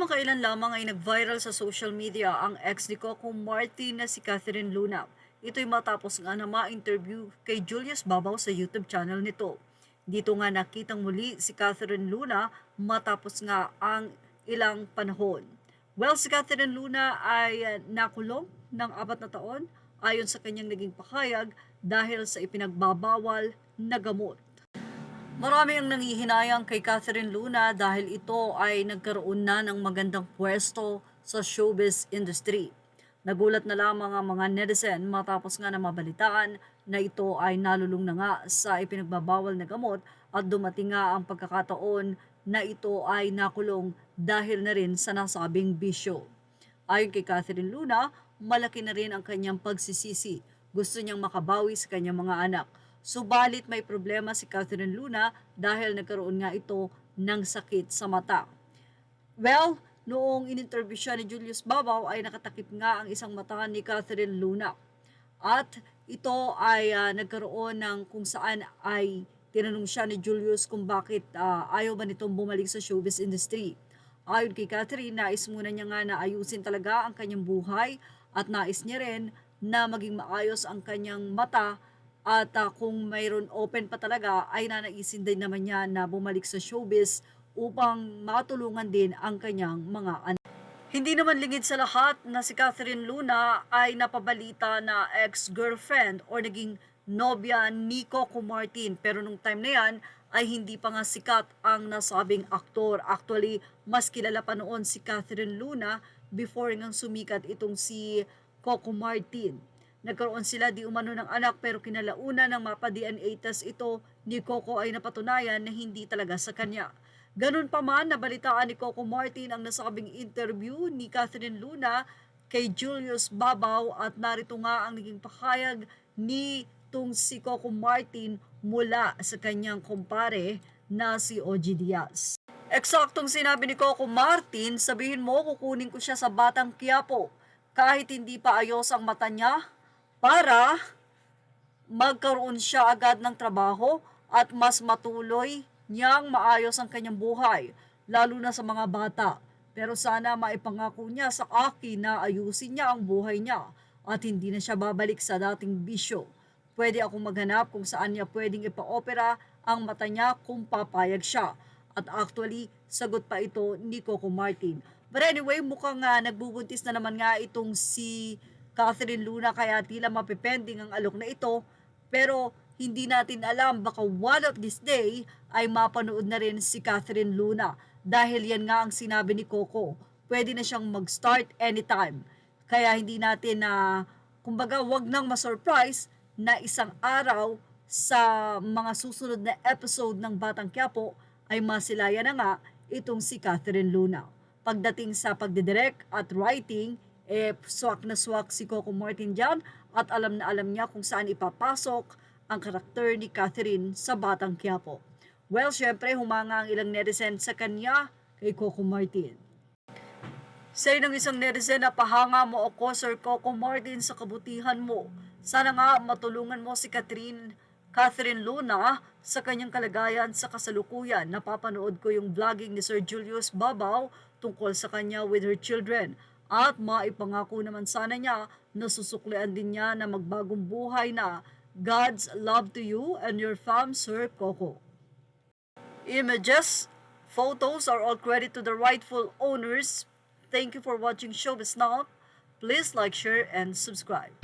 Kamakailan lamang ay nag-viral sa social media ang ex ni Coco Martin na si Catherine Luna. Ito'y matapos nga na ma-interview kay Julius Babaw sa YouTube channel nito. Dito nga nakitang muli si Catherine Luna matapos nga ang ilang panahon. Well, si Catherine Luna ay nakulong ng 4 na taon ayon sa kanyang naging pakayag dahil sa ipinagbabawal na gamot. Marami ang nangihinayang kay Catherine Luna dahil ito ay nagkaroon na ng magandang pwesto sa showbiz industry. Nagulat na lamang ang mga netizen matapos nga na mabalitaan na ito ay nalulung na nga sa ipinagbabawal na gamot at dumating nga ang pagkakataon na ito ay nakulong dahil na rin sa nasabing bisyo. Ayon kay Catherine Luna, malaki na rin ang kanyang pagsisisi. Gusto niyang makabawi sa kanyang mga anak. Subalit may problema si Catherine Luna dahil nagkaroon nga ito ng sakit sa mata. Well, noong in-interview siya ni Julius Babaw ay nakatakip nga ang isang mata ni Catherine Luna. At ito ay nagkaroon ng kung saan ay tinanong siya ni Julius kung bakit ayaw ba nitong bumalik sa showbiz industry. Ayon kay Catherine, nais muna niya nga na ayusin talaga ang kanyang buhay at nais niya rin na maging maayos ang kanyang mata. At kung mayroon open pa talaga ay nanaisin din naman niya na bumalik sa showbiz upang matulungan din ang kanyang mga anak. Hindi naman lingid sa lahat na si Catherine Luna ay napabalita na ex-girlfriend o naging nobya ni Coco Martin. Pero nung time na yan ay hindi pa nga sikat ang nasabing aktor. Actually, mas kilala pa noon si Catherine Luna before ngang sumikat itong si Coco Martin. Nagkaroon sila di umano ng anak pero kinalauna ng mapa-DNA test ito ni Coco ay napatunayan na hindi talaga sa kanya. Ganun pa man, nabalitaan ni Coco Martin ang nasabing interview ni Catherine Luna kay Julius Babaw at narito nga ang naging pakayag ni si Coco Martin mula sa kanyang kumpare na si OG Diaz. Eksaktong sinabi ni Coco Martin, sabihin mo kukunin ko siya sa Batang Quiapo kahit hindi pa ayos ang mata niya, para magkaroon siya agad ng trabaho at mas matuloy niyang maayos ang kanyang buhay, lalo na sa mga bata. Pero sana maipangako niya sa akin na ayusin niya ang buhay niya at hindi na siya babalik sa dating bisyo. Pwede akong maghanap kung saan niya pwedeng ipa-opera ang mata niya kung papayag siya. At actually, sagot pa ito ni Coco Martin. But anyway, mukhang nagbubuntis na naman nga itong si Catherine Luna kaya tila mapipending ang alok na ito, pero hindi natin alam, baka one of this day ay mapanood na rin si Catherine Luna dahil yan nga ang sinabi ni Coco, pwede na siyang mag-start anytime. Kaya hindi natin kumbaga wag nang ma-surprise na isang araw sa mga susunod na episode ng Batang Quiapo ay masilaya na nga itong si Catherine Luna. Pagdating sa pagdidirect at writing, swak na swak si Coco Martin dyan at alam na alam niya kung saan ipapasok ang karakter ni Catherine sa Batang Quiapo. Well, syempre humanga ang ilang netizen sa kanya kay Coco Martin. Say ng isang netizen na pahanga mo ako Sir Coco Martin sa kabutihan mo. Sana nga matulungan mo si Catherine Luna sa kanyang kalagayan sa kasalukuyan. Napapanood ko yung vlogging ni Sir Julius Babaw tungkol sa kanya with her children. At maipangako naman sana niya na susuklian din niya na magbagong buhay na. God's love to you and your fam, Sir Coco. Images, photos are all credit to the rightful owners. Thank you for watching Showbiz Now. Please like, share, and subscribe.